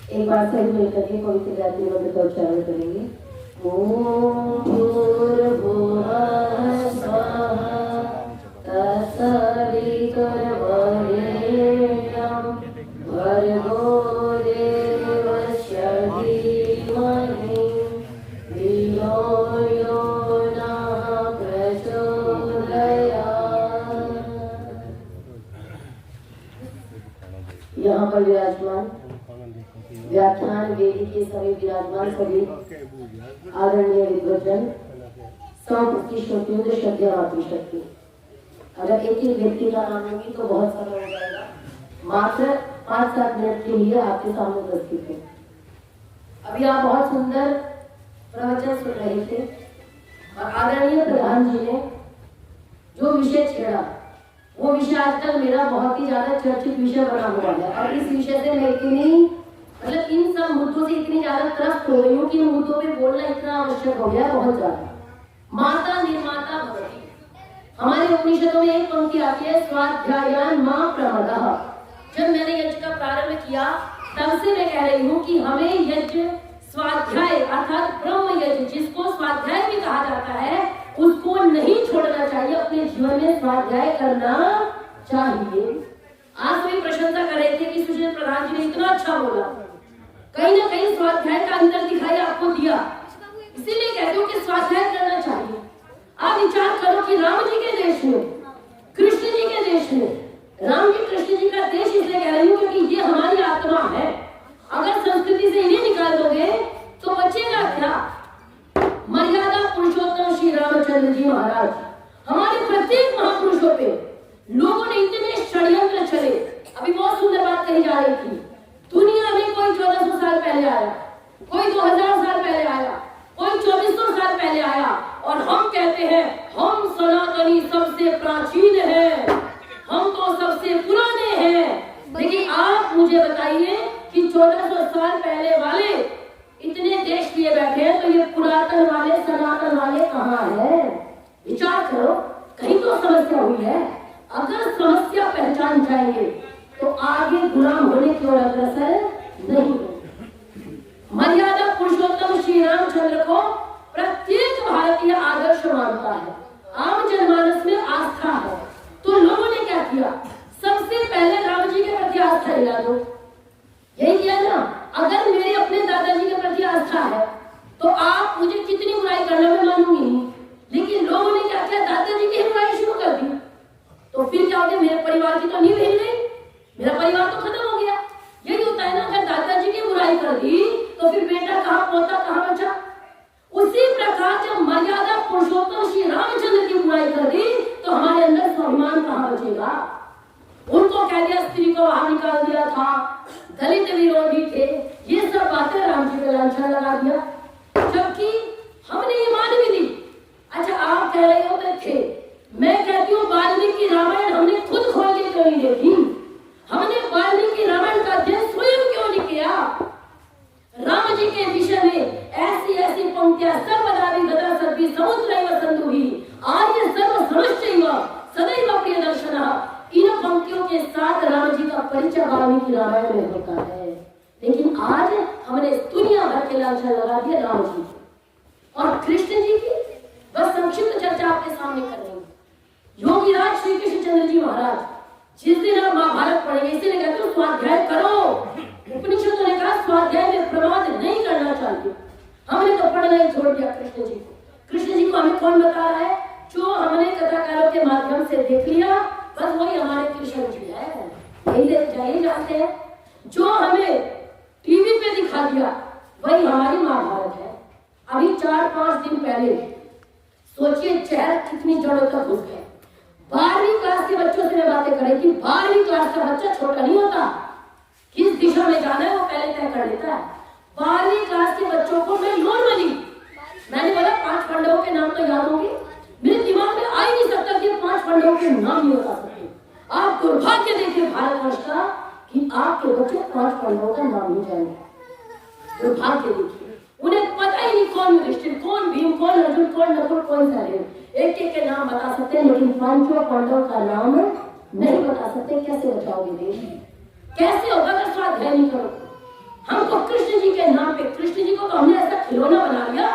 एक बार सही मिलकर के पवित्र गायत्री मंत्र का उच्चारण करेंगे। ओम भूर्भुवः स्वः तत्सवितुर्वरेण्यं भर्गो देवस्य धीमहि धियो यो नः प्रचोदयात्। यहाँ पर विराजमान व्याख्यान वेदी के सभी विराजमान सभी आदरणीय विद्वजन सब की श्रोतियों श्रद्धा मातृशक्ति। अगर एक ही व्यक्ति का नाम होगी तो बहुत समय हो जाएगा। मात्र 5-7 मिनट के लिए आपके सामने उपस्थित है। अभी आप बहुत सुंदर प्रवचन सुन रहे थे और आदरणीय प्रधान जी ने जो विषय छेड़ा वो विषय आजकल मेरा बहुत ही ज्यादा चर्चित विषय बना हुआ है और इस विषय से मैं इतनी मतलब इन सब मुद्दों से इतनी ज्यादा त्रस्त हो गई हूँ कि इन मुद्दों पे बोलना इतना आवश्यक हो गया बहुत ज्यादा। माता निर्माता भवति। हमारे उपनिषदों में एक पंक्ति आती है स्वाध्यायान मां प्रमदः। जब मैंने यज्ञ का प्रारंभ किया तब से मैं कह रही हूँ कि हमें यज्ञ स्वाध्याय अर्थात ब्रह्म यज्ञ जिसको स्वाध्याय भी कहा जाता है उसको नहीं छोड़ना चाहिए, अपने जीवन में स्वाध्याय करना चाहिए। आज सभी प्रशंसा कर रहे थे कि सुशील प्रधान जी ने इतना अच्छा बोला, कहीं ना कहीं स्वाध्याय का अंतर दिखाई आपको दिया, इसीलिए कहते हो कि स्वाध्याय करना चाहिए। आप विचार करो कि राम जी के देश में कृष्ण जी के देश में राम जी कृष्ण जी का देश इसलिए कह रही हूँ क्योंकि ये हमारी आत्मा है। अगर संस्कृति से इन्हें निकाल दोगे तो बचेगा क्या? मर्यादा पुरुषोत्तम श्री रामचंद्र जी महाराज हमारे प्रत्येक महापुरुषों पे लोगों ने इतने षड्यंत्र चले। अभी बहुत सुंदर बात कही जा रही थी, दुनिया में कोई 1400 साल पहले आया, कोई 2000 साल पहले आया, कोई 2400 साल पहले आया और हम कहते हैं हम सनातनी सबसे प्राचीन हैं, हम तो सबसे पुराने हैं। लेकिन आप मुझे बताइए कि 1400 साल पहले वाले इतने देश लिए बैठे हैं तो ये पुरातन वाले सनातन वाले कहाँ हैं? विचार करो, कहीं तो समस्या हुई है। अगर समस्या पहचान जाएंगे तो आगे गुलाम होने की ओर अग्रसर नहीं होंगे। मर्यादा पुरुषोत्तम श्री रामचंद्र को प्रत्येक भारतीय आदर्श मानता है, आम जनमानस में आस्था है। तो लोगों ने क्या किया? सबसे पहले राम जी के प्रति आस्था दिला दो, यही किया ना। अगर मेरे अपने दादाजी के प्रति आस्था है तो आप मुझे कितनी बुराई करना मैं मानूंगी नहीं, लेकिन लोगों ने क्या किया? दादाजी की बुराई शुरू कर दी। तो फिर क्या हो गया? मेरे परिवार की तो नींव हिल गई, मेरा परिवार तो खत्म हो गया। यही होता है ना, अगर दादाजी की बुराई कर दी तो फिर बेटा कहाँ, पोता कहाँ बचा? उसी प्रकार जब मर्यादा पुरुषोत्तम श्री रामचंद्र की बुराई कर दी तो हमारे अंदर स्वाभिमान कहाँ बचेगा? उनको कह दिया स्त्री को बाहर निकाल दिया था, दलित विरोधी थे, ये सब बातें राम जी को लांछन लगा दिया, जबकि हमने ये मान भी ली। अच्छा आप कह रहे हो थे, मैं कहती हूँ वाल्मीकि रामायण हमने खुद खोल के क्यों नहीं देखी? हमने वाल्मीकि रामायण का अध्ययन स्वयं क्यों नहीं किया? राम जी के विषय में ऐसी ऐसी पंक्तियां सर्वदा गदा सर्वी समुद्रैव सिन्धुः आर्य सर्व समश्चैव सदैव प्रिय दर्शनः। इन पंक्तियों के साथ राम जी का परिचय वाल्मीकि रामायण में होता है, लेकिन आज हमने दुनिया भर के लांछन लगा दिया राम जी और कृष्ण जी की। बस संक्षिप्त चर्चा आपके सामने कर रही हूँ। योगीराज श्री कृष्ण चंद्र जी महाराज जिस दिन आप महाभारत पढ़ेंगे, इसीलिए कहते हो स्वाध्याय करो। उपनिषदों ने कहा स्वाध्याय में प्रमाद नहीं करना चाहिए। हमने तो पढ़ना ही छोड़ दिया कृष्ण जी को। कृष्ण जी को हमें कौन बता रहा है? जो हमने कथाकारों के माध्यम से देख लिया, बस वही हमारे कृष्ण जी है, यही जानते हैं। जो हमें टीवी पे दिखा दिया वही हमारी महाभारत है। अभी 4-5 दिन पहले सोचिए चेहरा कितनी जड़ों तक घुस गए। 12वीं क्लास के बच्चों से मैं बातें कर रही थी। 12वीं क्लास का बच्चा छोटा नहीं होता, किस दिशा में जाना है वो पहले तय कर लेता है। 12वीं क्लास के बच्चों को मैं नॉर्मली मैंने बोला 5 पांडवों के नाम तो याद होंगे, मेरे दिमाग में आ ही नहीं सकता कि 5 पांडवों के नाम नहीं बता सकते। आप दुर्भाग्य देखिए भारतवर्ष का कि आपके बच्चे 5 पांडवों का नाम नहीं जानेंगे। दुर्भाग्य देखिए, उन्हें पता ही नहीं कौन युधिष्ठिर, कौन भीम, कौन अर्जुन, कौन नकुल, कौन सहदेव। एक एक के नाम बता सकते हैं लेकिन 5 पांडवों का नाम नहीं बता सकते। कैसे बचाओगे देश? कैसे होगा अगर स्वाध्याय नहीं करो? हमको कृष्ण जी के नाम पे, कृष्ण जी को तो हमने ऐसा खिलौना बना लिया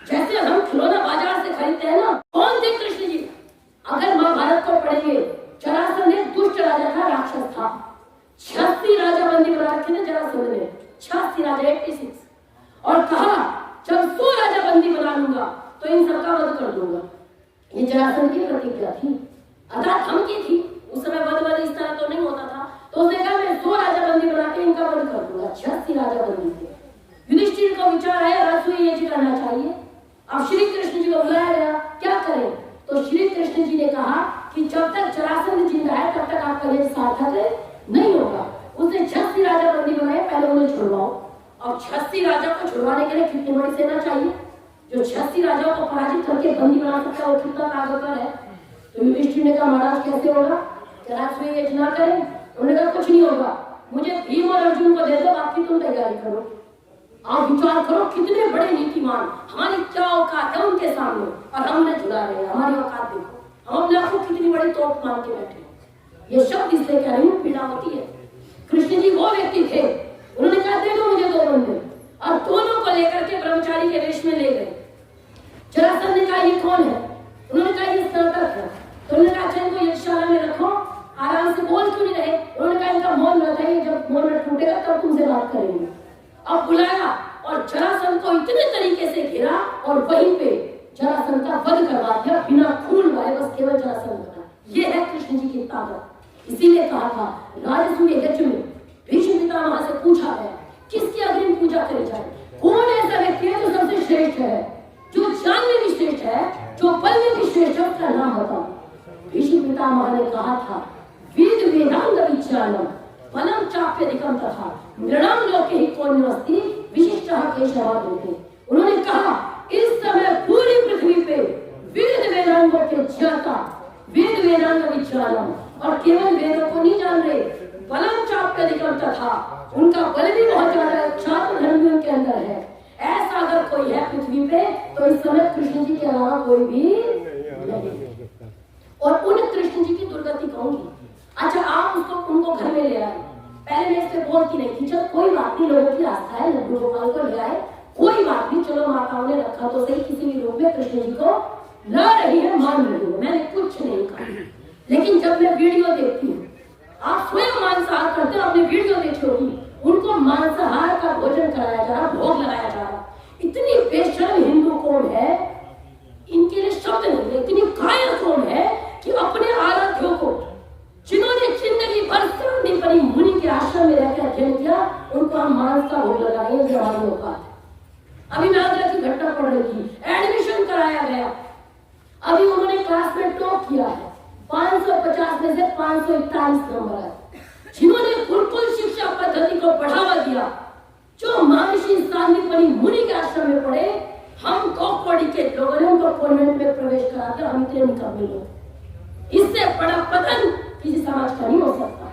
जैसे हम खिलौना बाजार से खरीदते हैं ना। कौन थे कृष्ण जी? अगर महाभारत को पढ़ेंगे, जरासंध एक दुष्ट राजा था, राक्षस था। 86 राजा बंदी बना रखे थे जरासंध ने, 86 राजा 86, और कहा जब 100 राजा बंदी बना लूंगा तो इन सबका वध कर दूंगा। ये जरासंध की प्रतिज्ञा थी, अर्थात धमकी थी। उस समय वध इस तरह तो नहीं होता था, तो उसने कहा मैं 100 राजा बंदी बना के इनका वध कर दूंगा। 86 राजा बंदी थे। युधिष्ठिर का विचार है राजसूय यज्ञ करना चाहिए। अब श्री कृष्ण जी को बुलाया गया, क्या करें? तो श्री कृष्ण जी ने कहा कि जब तक जरासंध जिंदा है तब तक आपका यज्ञ सार्थक नहीं होगा। उसने 86 राजा बंदी बनाए, पहले उन्हें छुड़वाओ। अब 86 राजा को छुड़वाने के लिए कितनी बड़ी सेना चाहिए? जो 86 राजाओं को पराजित करके बंदी बना सकता है वो कितना ताकतवर है? तो युधिष्ठिर ने कहा महाराज कैसे होगा, राजसूय यज्ञ ना करें? उन्होंने कहा कुछ नहीं होगा, मुझे भीम और अर्जुन को दे दो, बाकी तुम तैयारी करो। आप विचार करो कितने बड़े नीतिमान, हमारी क्या औकात है उनके सामने, और हम उन्हें झुला रहे हैं। हमारी औकात देखो, हम अपने आप को कितनी बड़ी तोप मान के बैठे। ये शब्द इसलिए कह रही हूँ, पीड़ा होती है। कृष्ण जी वो व्यक्ति थे, उन्होंने कहा दे दो मुझे 2 बंदे, और दोनों को लेकर के ब्रह्मचारी के वेश में ले गए। जरासंध ने कहा ये कौन है? उन्होंने कहा ये स्नातक है। तो उन्होंने कहा अच्छा इनको यज्ञशाला में रखो, आराम से बोल क्यों नहीं रहे? उन्होंने कहा इनका मौन रखिए, जब मौन टूटेगा तब तुमसे बात करेंगे। अब बुलाया और जरासंध को इतने तरीके से घेरा और वहीं पे जरासंध का वध करवा दिया, बिना खून वाले, बस केवल जरासंध का। ये है कृष्ण जी की ताकत। इसीलिए कहा था राजसूय यज्ञ में भीष्म पितामह से पूछा है किसकी अग्रिम पूजा करी जाए? कौन ऐसा व्यक्ति है जो सबसे श्रेष्ठ है, जो ज्ञान में भी श्रेष्ठ है, जो बल में भी श्रेष्ठ है, उसका नाम बताओ। भीष्म पितामह ने कहा था वेद वेदांग विज्ञानम फलम चाप्यधिकम तथा नृणाम लोके ही कोन्यस्ति विशिष्टः केशवाद होते। उन्होंने कहा इस समय पूरी पृथ्वी पे वेद वेदांगों के ज्ञाता, वेद वेदांग विज्ञानम, और केवल वेदों को नहीं जान रहे, फलम चाप्यधिकम तथा उनका बल भी बहुत ज्यादा है, छात्र धर्म भी उनके अंदर है। ऐसा अगर कोई है पृथ्वी पे तो इस समय कृष्ण जी के अलावा कोई भी नहीं। और उन कृष्ण जी की दुर्गति कहूंगी। अच्छा आप उनको घर में ले आए, पहले मैं इससे बोलती नहीं थी, चलो कोई बात नहीं, लोगों की आस्था है, लड्डू गोपाल को ले आए, कोई बात नहीं, चलो माताओं ने रखा तो सही, किसी भी रूप में कृष्ण जी को ला रही है, मान रही है, मैंने कुछ नहीं कहा। लेकिन जब मैं वीडियो देखती हूँ, आप स्वयं मांसाहार करते हो, आपने वीडियो देखी होगी, उनको मांसाहार का भोजन कराया जा रहा, भोग लगाया जा रहा। इतनी बेशर्म हिंदू कौन है, इनके लिए शब्द नहीं है, इतनी कायर कौन है कि अपने आराध्यों को, जिन्होंने जिंदगी भर शांति परी मुनि के आश्रम में रहकर अध्ययन किया, उनको हम मांस का भोग लगा रहे हैं, जो हमारी औकात है। अभी नागरा की घटना पड़ रही थी, एडमिशन कराया गया, अभी उन्होंने क्लास में टॉप किया है, 550 में से 541 नंबर है। जिन्होंने गुरुकुल शिक्षा पद्धति को बढ़ावा दिया, जो महर्षि सांदीपनि मुनि के आश्रम में पढ़े, हम कॉकवाड़ी के लोगों ने उनको कॉन्वेंट में प्रवेश करा दिया। हम इतने निकम्मे लोग, इससे बड़ा पतन किसी समाज का नहीं हो सकता।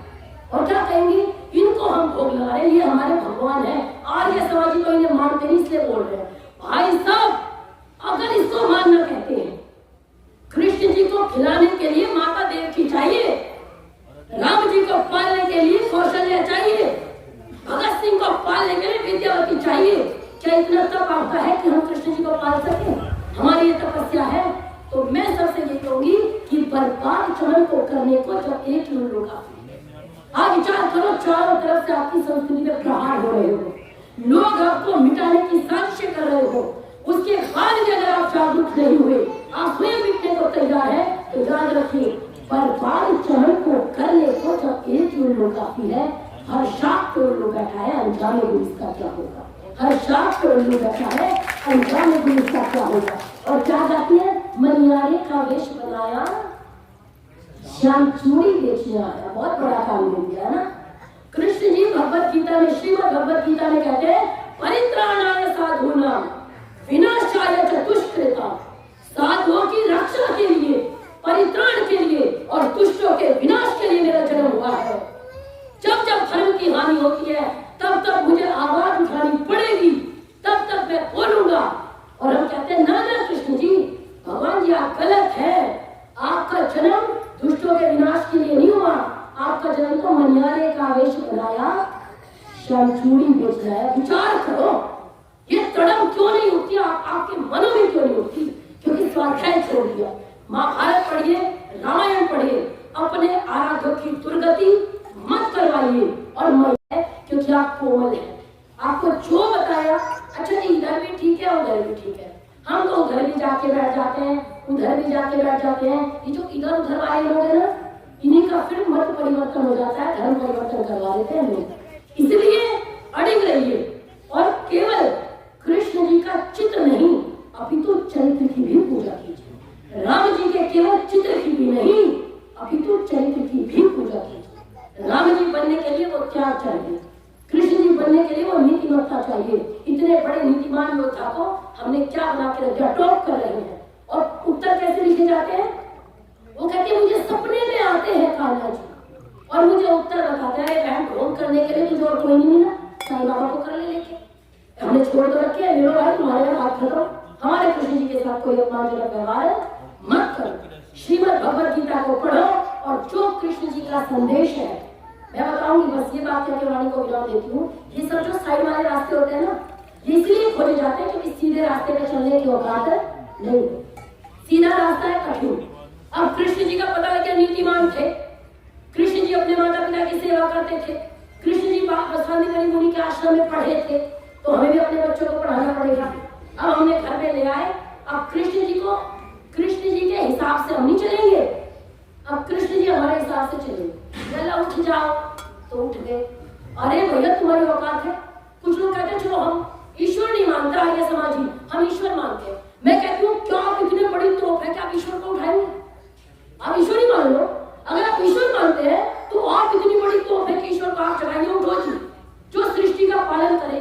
और क्या कहेंगे, इनको हम भोग लगा रहे, ये हमारे भगवान है। आर्य समाजी तो इन्हें मानते नहीं, इसलिए बोल रहे हैं। भाई साहब अगर इसको मानना कहते हैं, कृष्ण जी को खिलाने के लिए माता देवकी चाहिए, राम जी को पालने के लिए कौशल्या चाहिए, भगत सिंह को पालने के लिए विद्यावती चाहिए। क्या इतना तप आपका है कि हम कृष्ण जी को पाल सके? हमारी ये तपस्या है। तो मैं सबसे ये कहूंगी कि बर्बाद चमन को करने को जब एक लोग आप विचार करो, चारों तरफ से आपकी संस्कृति में प्रहार हो रहे हो, लोग आपको मिटाने की साजिशें कर रहे हो, उसके बाद भी अगर आप जागरूक नहीं हुए, आप स्वयं मिटने को तैयार है, तो याद रखिए बर्बाद चमन को करने को जब एक लोग काफी है। हर शाख पे उल्लू बैठा है, अनजाने को इसका क्या होगा। हर शाख पे उल्लू बैठा है, अनजाने को इसका क्या होगा। और क्या कहती है, मनियारे का वेश बनाया, श्याम चूड़ी बेचने आया। बहुत बड़ा काम ले दिया ना कृष्ण जी। भगवत गीता में, श्रीमद् भगवत गीता में कहते हैं परित्राणाय साधूनां विनाशाय च दुष्कृतां। साधुओं की रक्षा के लिए, परित्राण के लिए और दुष्टों के विनाश के लिए मेरा जन्म हुआ है। जब जब धर्म की हानि होती है तब तब मुझे आवाज उठानी पड़ेगी, तब तक मैं बोलूंगा। और हम कहते हैं ना ना कृष्ण जी, भगवान जी आप गलत है, आपका जन्म दुष्टों के विनाश के लिए नहीं हुआ, आपका जन्म तो मनियारे का वेश बनाया, चूड़ी बेचना है। विचार करो, ये तड़म क्यों नहीं उठती आपके मनों में, क्यों नहीं उठती? क्योंकि स्वाध्याय छोड़ दिया। महाभारत पढ़िए, रामायण पढ़िए, अपने आराध्यों की दुर्गति मत करवाइए। और मैं, क्योंकि आप कोमल है, आपको जो बताया अच्छा नहीं, इधर भी ठीक है उधर भी ठीक है, हम तो उधर भी जाके बैठ जाते हैं, उधर भी जाके बैठ जाते हैं। ये जो इधर उधर वाले लोग हैं ना, इन्हीं का फिर मत परिवर्तन हो जाता है, धर्म परिवर्तन करवा देते हैं लोग। इसलिए अड़िग रहिए और केवल कृष्ण जी का चित्र नहीं, अपितु चरित्र की भी पूजा कीजिए। राम जी के केवल चित्र की भी नहीं, अपितु चरित्र की भी पूजा कीजिए। राम जी बनने के लिए वो त्याग चाहिए, कृष्ण जी बनने के लिए वो नीतिमत्ता चाहिए। इतने बड़े नीतिमान योद्धा को हमने क्या बना के रखा, टॉप कर रहे हैं। और उत्तर कैसे लिखे जाते हैं? वो कहते हैं मुझे सपने में आते हैं कान्हा जी, और मुझे उत्तर बताते हैं बहन ढोंग करने के लिए तुझे और कोई नहीं मिला, साईं बाबा को कर ले लेके हमने छोड़ दो रखे है। लो भाई तुम्हारे यहाँ बात करो, हमारे कृष्ण जी के साथ कोई अपमानजनक व्यवहार मत करो। श्रीमद् भगवद गीता को पढ़ो और जो कृष्ण जी का संदेश है मैं बताऊंगी। बस ये बात करके वाणी को विराम देती हूँ। ये सब जो साइड वाले रास्ते होते हैं ना, ये इसलिए खोले जाते हैं क्योंकि सीधे रास्ते पे चलने की औकात नहीं, सीधा रास्ता है कठिन। अब कृष्ण जी का पता लग गया, नीतिमान थे, कृष्ण जी अपने माता पिता की सेवा करते थे, कृष्ण जी वसुदेव मुनि के आश्रम में पढ़े थे, तो हमें भी अपने बच्चों को पढ़ाना पड़ेगा। अब हमने घर में ले आए, अब कृष्ण जी के हिसाब से हम नहीं चलेंगे, अब कृष्ण जी हमारे हिसाब से चलेंगे। चला उठ जाओ तो उठ गए, अरे भैया तुम्हारी औकात है। कुछ लोग कहते हैं चलो हम ईश्वर नहीं मानते, आर्य समाजी हम ईश्वर मानते हैं। मैं कहती हूँ क्यों आप इतने बड़ी तोप है कि आप ईश्वर को उठाएंगे? आप ईश्वर ही मान लो। अगर आप ईश्वर मानते हैं तो आप इतनी बड़ी तोप है कि ईश्वर को आप चलाएंगे। उठो जी, जो सृष्टि का पालन करे,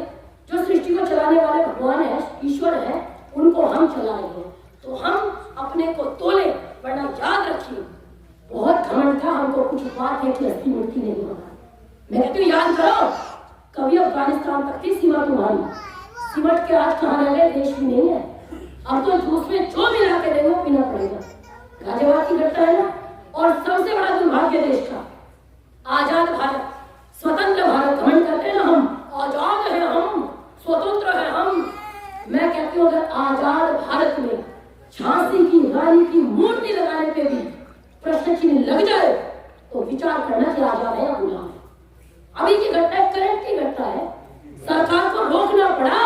जो सृष्टि को चलाने वाले भगवान है, ईश्वर है, उनको हम चलाएंगे। तो हम अपने को तोले, वरना याद रखिए बहुत घमंड था हमको कुछ बात है कि अस्सी मूर्ति नहीं होगा। मैं कहती हूँ याद करो, कभी अफगानिस्तान तक थी सीमा तुम्हारी, सिमट के आज कहाँ रह गए, देश भी नहीं है। अब तो जूस में जो मिला के देंगे वो पीना पड़ेगा। गाजियाबाद की घटना है ना, और सबसे बड़ा दुर्भाग्य देश का, आजाद भारत, स्वतंत्र भारत, घमंड करते हैं ना हम आजाद है, हम स्वतंत्र है हम। मैं कहती हूँ अगर आजाद भारत में झांसी की रानी की मूर्ति लगाने पे भी प्रश्न चिन्ह लग जाए तो विचार करना कि आजाद है या गुलाम है। अभी की घटना करंट की घटना है, सरकार को रोकना पड़ा,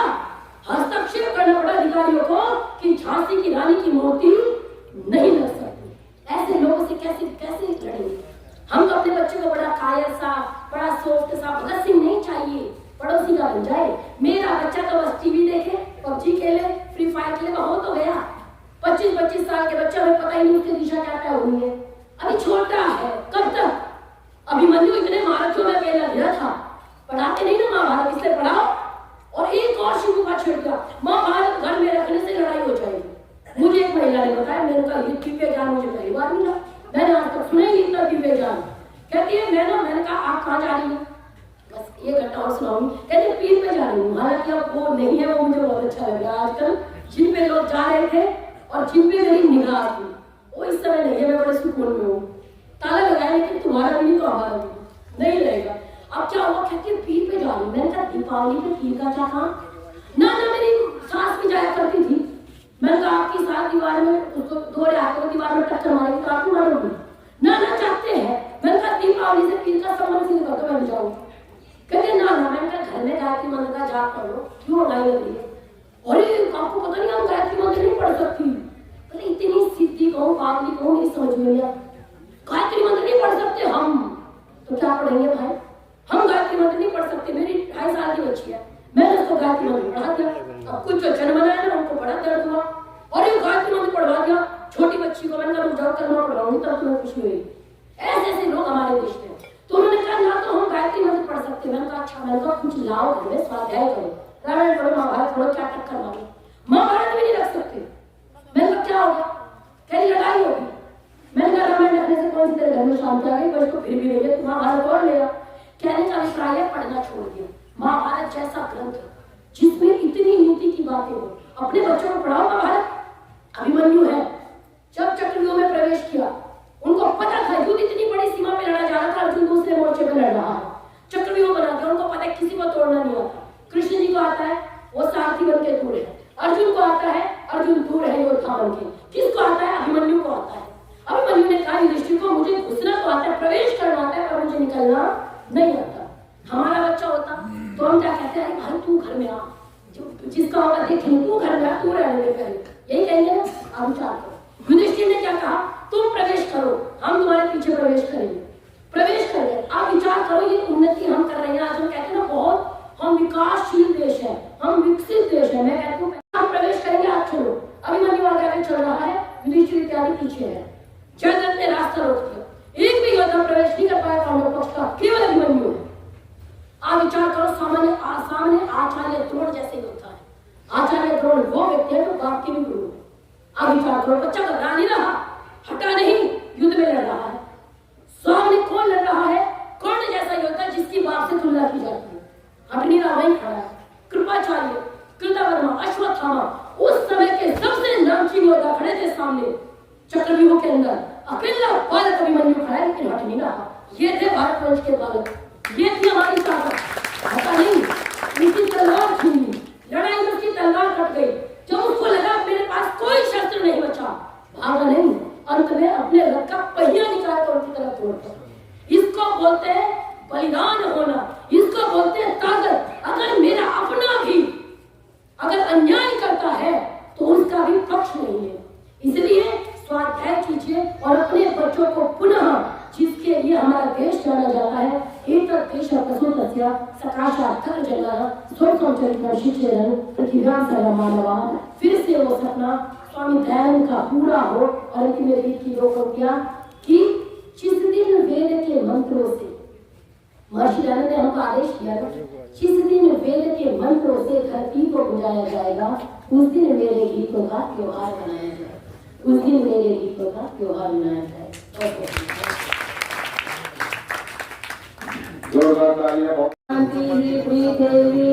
हस्तक्षेप करना पड़ा अधिकारियों को कि झांसी की रानी की मूर्ति नहीं लग सकती। ऐसे लोगों से कैसे कैसे लड़ेंगे? हम तो अपने बच्चे को बड़ा कायर सा, बड़ा सॉफ्ट सा, भगत सिंह नहीं चाहिए, पड़ोसी का बन जाए। मेरा बच्चा तो बस टीवी देखे, पबजी खेले, फ्री फायर खेले, हो तो गया। 25-25 साल के बच्चा में पता ही नहीं उसकी दिशा क्या तय हुई है, अभी छोटा है। कब तक? अभिमन्यु इतने महारथियों में पेला दिया था, पढ़ाते नहीं ना महाभारत, इसलिए पढ़ाओ। और एक और शुभ का छिड़ गया, महाभारत घर में रखने से लड़ाई हो जाएगी। मुझे एक महिला ने बताया, मैंने कहा ये दिव्य ज्ञान मुझे पहली बार मिला, मैंने आज तक सुना ही इतना दिव्य ज्ञान। कहती है मैंने कहा आप कहाँ जा रही हो? बस ये घटना और सुनाऊंगी। कहते पीर पे जा रही हूँ, हालांकि अब वो नहीं है, वो मुझे बहुत अच्छा लगा। आजकल जिन पे लोग जा रहे थे और जिन पे मेरी निगाह थी वो इस समय नहीं है, मैं बड़े सुकून में हूँ। ताला लगाया लेकिन तुम्हारा भी नहीं तो हमारा भी नहीं रहेगा। अब क्या हुआ? कहती है पीर पे जा रही हूँ। मैंने कहा दीपावली पे पीर का क्या काम? ना मेरी सास भी जाया करती थी। मैंने कहा आपकी सास दीवार में उसको दौड़े आकर दीवार में टक्कर मारेगी तो आप मारोगी ना चाहते हैं। मैंने कहा दीपावली से पीर का संबंध सिद्ध कर दो, मैं जाऊँ। कहते ना मैंने कहा घर में गायत्री मंत्र का जाप कर लो, क्यों लगाई लग रही है? अरे आपको पता नहीं हम गायत्री मंत्र नहीं पढ़ सकती। अरे इतनी सिद्धि कहूँ पागली कहूँ नहीं समझ में आया, गायत्री मंत्र नहीं पढ़ सकते हम तो क्या पढ़ेंगे भाई? हम गायत्री मंत्र नहीं पढ़ सकते। मेरी 2.5 साल की बच्ची है, मैंने उसको गायत्री मंत्र पढ़ा दिया। अब कुछ जो जन्म बनाया ना उनको बड़ा दर्द हुआ और ये गायत्री मंत्र पढ़वा दिया छोटी बच्ची को। मैंने कहा रुक जाओ करना पढ़ाऊंगी तब तुम्हें कुछ नहीं हुई। ऐसे ऐसे लोग हमारे देश में। तो उन्होंने कहा ना तो हम गायत्री मंत्र पढ़ सकते। मैंने कहा अच्छा, मैंने कहा कुछ लाओ घर में, स्वाध्याय करो, रामायण पढ़ो, महाभारत पढ़ो, क्या टक्कर मारो, महाभारत भी नहीं रख सकते। मैंने कहा क्या होगा? कहीं लड़ाई होगी। मैंने कहा रामायण रखने से कौन सी तेरे घर में शांति आ गई? बस को फिर भी ले गया, महाभारत पढ़ लेगा। कहने का अभिप्राय है पढ़ना छोड़ दिया। महाभारत जैसा ग्रंथ जिसमें इतनी नीति की बातें हो, अपने बच्चों को पढ़ाओ। महाभारत अभिमन्यु है, जब चक्रव्यूह में प्रवेश किया उनको पता था युद्ध इतनी बड़ी सीमा पे लड़ा जा रहा था, अर्जुन दूसरे मोर्चे पे लड़ रहा है, चक्रव्यूह बना दिया। उनको पता है किसी को चलना नहीं आता। हमारा बच्चा होता तो हम क्या कहते हैं, भाई तू घर में आ, जिसका होगा देखेंगे, तू घर में आ, तू रहने दे पहले, यही कहेंगे ना। आप विचार करो, युधिष्ठिर ने क्या कहा, तुम प्रवेश करो, हम तुम्हारे पीछे प्रवेश करेंगे। प्रवेश कर गए। आप विचार करो, ये उन्नति हम कर रहे हैं। आज हम कहते हैं ना, बहुत हम विकासशील देश है, हम विकसित देश है। मैं कहती हूँ हम प्रवेश करेंगे, आप चलो। अभिमन्यु आगे चल रहा है, युधिष्ठिर इत्यादि पीछे है। जयद्रथ ने रास्ता रोक दिया, एक भी योद्धा प्रवेश नहीं कर पाया पांडव पक्ष का, केवल अभिमन्यु है। आप विचार करो, सामने आचार्य द्रोण जैसे योद्धा है। आचार्य द्रोण वो व्यक्ति है जो बाप के भी गुरु है। आप विचार करो, बच्चा घबरा नहीं रहा, हटा नहीं, युद्ध में लड़ रहा है। सामने कौन लड़ रहा है, कौन जैसा योद्धा जिसकी बाप से तुलना की जाती है, हट नहीं रहा, वहीं खड़ा है। कृपाचार्य, कृतवर्मा, अश्वत्थामा, उस समय के सबसे नामचीन योद्धा खड़े थे सामने चक्रव्यूह के अंदर। अकेला बालक अभिमन्यु खड़ा है, लेकिन हट नहीं रहा। ये थे भारतवंश के बालक, ये थी हमारी ताकत। हटा नहीं, उनकी तलवार छीन ली, लड़ाई में उसकी तलवार कट गई। जब उसको लगा मेरे पास कोई शस्त्र नहीं बचा, भागा नहीं, अंत में अपने रथ का पहिया निकाल कर उनकी तरफ दौड़ पड़ा। इसको बोलते हैं बलिदान होना, इसको बोलते हैं ताकत। अगर मेरा अपना भी अगर अन्याय करता है तो उसका भी पक्ष नहीं है। इसलिए स्वाध्याय कीजिए और अपने बच्चों को पुनः, जिसके लिए हमारा देश जाना जाता है, देश सकाशात्तर जगह स्वचरित्र शिक्षण पृथ्वीराम सर्वमानवा, फिर से वो सपना स्वामी दयानंद का पूरा हो। और अंतिम में गीत की दो पंक्तियां कि जिस दिन वेद के मंत्रों से, महर्षि दयानंद ने हमको आदेश किया था, जिस दिन वेद के मंत्रों से धरती को बुझाया जाएगा, उस दिन मेरे गीतों का त्योहार मनाया जाए, उस दिन मेरे गीतों का त्योहार मनाया जाए। शांति पृथ्वी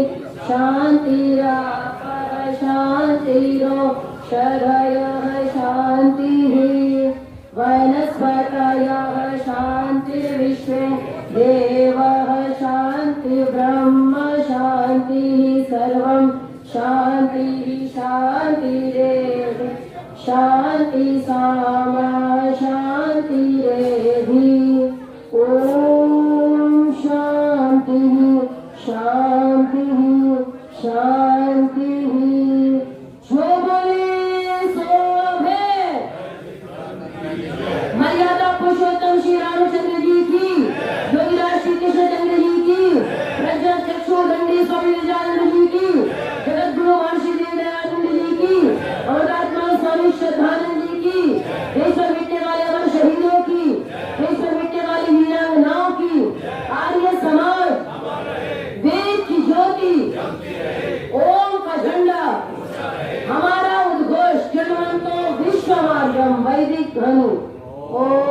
शांतिरापः शांतिरो क्षरयः शांतिः वनस्पतयः शांतिर्विश्वे देवः शांति ब्रह्म शांतिः सर्वं शांतिः शांतिरेधि शांति सामा शांतिरेधि। ओम शांतिः शांतिः शांतिः। जो बोले सो है। मर्यादा पुरुषोत्तम श्री रामचंद्र जी की, योगीराज श्री कृष्णचंद्र जी की, प्रज्ञा चक्षु दंडी स्वामी विजयानंद जी की, जगत गुरु महर्षि देवदयानंद जी की, अमृतात्मा स्वामी श्रद्धानंद जी की, देश में मिटने वाले अमर शहीदों की, देश में मिटने वाली वीरांगनाओं की, आर्य समाज, वेद की ज्योति, ओम का झंडा, हमारा उद्घोष जन्मंतो विश्व मार्गम वैदिक धनु। ओम